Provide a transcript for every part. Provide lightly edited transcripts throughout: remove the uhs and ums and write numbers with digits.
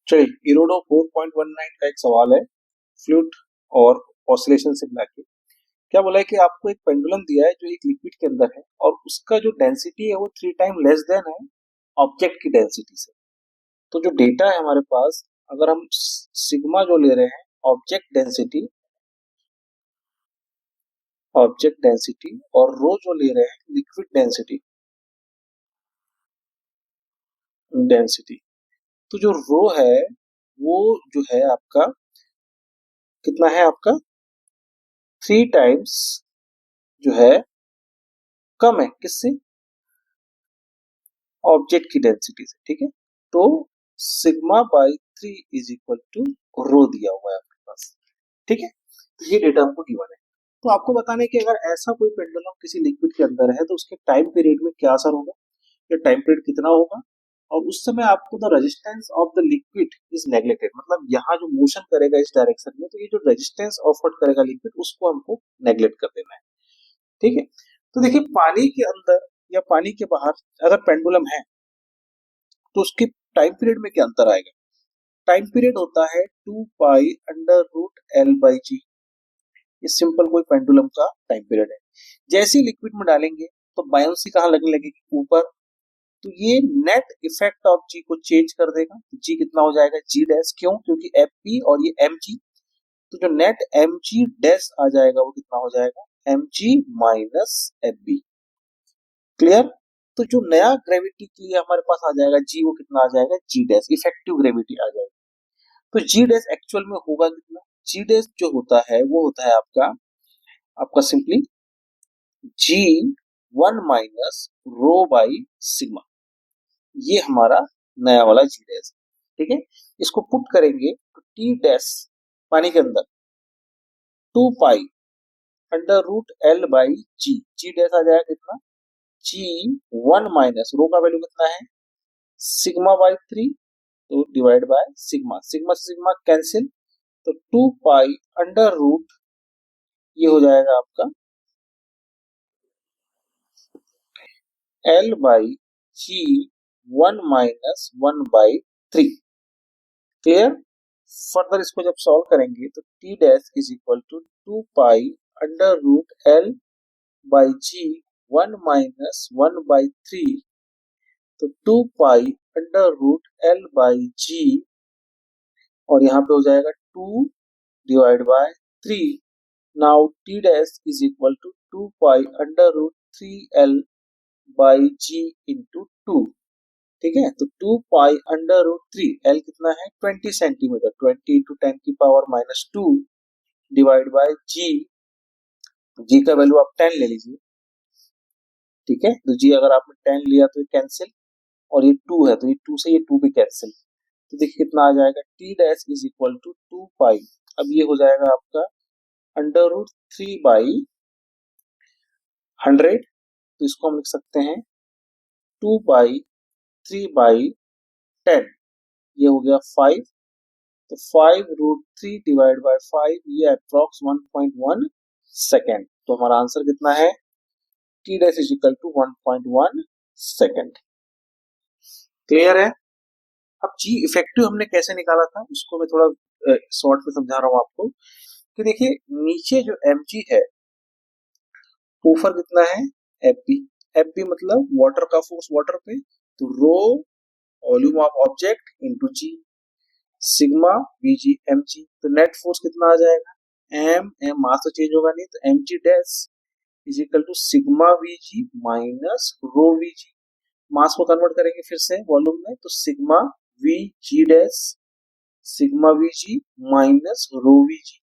चलिए इरोडो 4.19 का एक सवाल है फ्लूइड और ऑसिलेशन से मिला के। क्या बोला है कि आपको एक पेंडुलम दिया है जो एक लिक्विड के अंदर है और उसका जो डेंसिटी है वो 3 टाइम लेस देन है ऑब्जेक्ट की डेंसिटी से। तो जो डेटा है हमारे पास, अगर हम सिग्मा जो ले रहे हैं ऑब्जेक्ट डेंसिटी और रो जो ले रहे हैं लिक्विड डेंसिटी, तो जो रो है वो जो है आपका कितना है आपका 3 टाइम्स जो है कम है किससे, ऑब्जेक्ट की डेंसिटी से। ठीक है, तो sigma by 3 is equal to rho दिया हुआ है आपके पास। ठीक है, तो ये डेटा हमको गिवन है। तो आपको बताना है कि अगर ऐसा कोई पेंडुलम किसी लिक्विड के अंदर है तो उसके टाइम पीरियड में क्या असर होगा, या टाइम पीरियड कितना होगा, और उस समय आपको the resistance of the liquid is neglected, मतलब यहाँ जो मोशन करेगा इस डायरेक्शन में, तो ये जो रेजिस्टेंस ऑफर करेगा लिक्विड उसको हमको नेग्लेक्ट कर देना है। ठीक है, तो देखिए पानी के अंदर या पानी के बाहर अगर पेंडुलम है तो उसके टाइम पीरियड में क्या अंतर आएगा। टाइम पीरियड होता है 2 pi under root L by G. ये सिंपल कोई पेंडुलम का टाइम पीरियड है। जैसे ही लिक्विड में डालेंगे तो बायोंसी कहाँ लगने लगेगी, ऊपर। तो ये नेट इफेक्ट ऑफ जी को चेंज कर देगा। जी कितना हो जाएगा, जी डैश, क्यों, क्योंकि एफ पी और ये एम जी। तो जो नेट एम जी डैश आ जाएगा वो कितना हो जाएगा, M G minus F B. Clear. तो जो नया ग्रेविटी के लिए हमारे पास आ जाएगा जी, वो कितना आ जाएगा, जी डैश, इफेक्टिव ग्रेविटी आ जाएगी। तो जी डैश एक्चुअल में होगा कितना, जी डैश जो होता है वो होता है आपका आपका सिंपली जी 1 - रो/सिग्मा। ये हमारा नया वाला जी डैश। ठीक है, इसको पुट करेंगे तो टी डैश पानी के अंदर 2 pi under root L by G. G dash आ जाएगा कितना, जी 1 - रो का वैल्यू कितना है, सिग्मा/3, तो डिवाइड बाय सिग्मा, सिग्मा से सिग्मा कैंसिल, तो 2 पाई अंडर रूट, ये हो जाएगा आपका L/G 1 - 1/3। क्लियर। फर्दर इसको जब सॉल्व करेंगे तो T dash is equal to 2 pi under root L/G 1 - 1/3। तो 2 पाई अंडर रूट L/G, और यहाँ पे हो जाएगा 2/3। Now T dash is equal to 2 pi under root 3L/G into 2। ठीक है, तो 2 पाई अंडर रूट 3, एल कितना है 20 सेंटीमीटर, 20 × 10⁻², डिवाइड बाय जी। जी का वैल्यू आप 10 ले लीजिए। ठीक है, तो जी अगर आपने 10 लिया तो ये कैंसिल, और ये 2 है तो ये 2 से ये 2 भी कैंसिल। तो देखिए कितना आ जाएगा, T dash is equal to 2 pi, अब ये हो जाएगा आपका अंडर रूट 3/100। तो इसको हम लिख सकते हैं 2/3/10, ये हो गया 5। तो 5√3 डिवाइड बाय 5, ये अप्रॉक्स 1.1 सेकेंड। तो हमारा आंसर कितना है, T dash is equal to 1.1 second. Clear है। अब जी इफेक्टिव हमने कैसे निकाला था उसको मैं थोड़ा शॉर्ट में समझा रहा हूँ आपको, कि देखिए नीचे जो एम जी है, ऊपर कितना है एफ बी। एफ बी मतलब वाटर का फोर्स वाटर पे, तो rho volume of object into G, sigma V G M G. तो नेट फोर्स कितना आ जाएगा, एम एम मास तो चेंज होगा नहीं, तो M G dash is equal to sigma V G minus rho V G. Mass को कन्वर्ट करेंगे फिर से वॉल्यूम में, तो sigma V G dash sigma V G minus rho V G.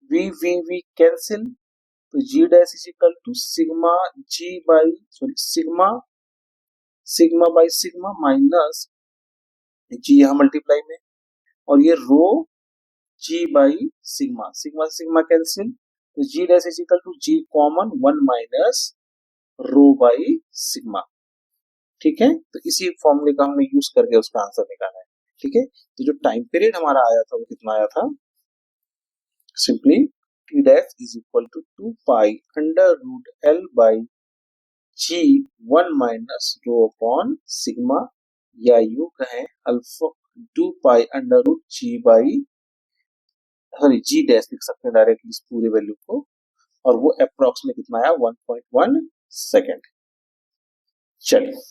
V cancel, तो G dash is equal to sigma G by sorry sigma sigma by sigma minus G यहाँ multiply में, और ये rho G by sigma, sigma से sigma cancel, तो G dash is equal to G common 1 minus rho by sigma. ठीक है, तो इसी फॉर्मूले का हमने यूज करके उसका आंसर निकाला है। ठीक है, तो जो टाइम पीरियड हमारा आया था वो कितना आया था, simply T dash is equal to 2 pi under root L/G 1 - rho upon sigma, या यू कहें alpha 2 pi under root G by sorry G dash लिख सकते हैं डायरेक्टली इस पूरे वैल्यू को, और वो अप्रोक्स में कितना आया 1.1 सेकेंड। चलिए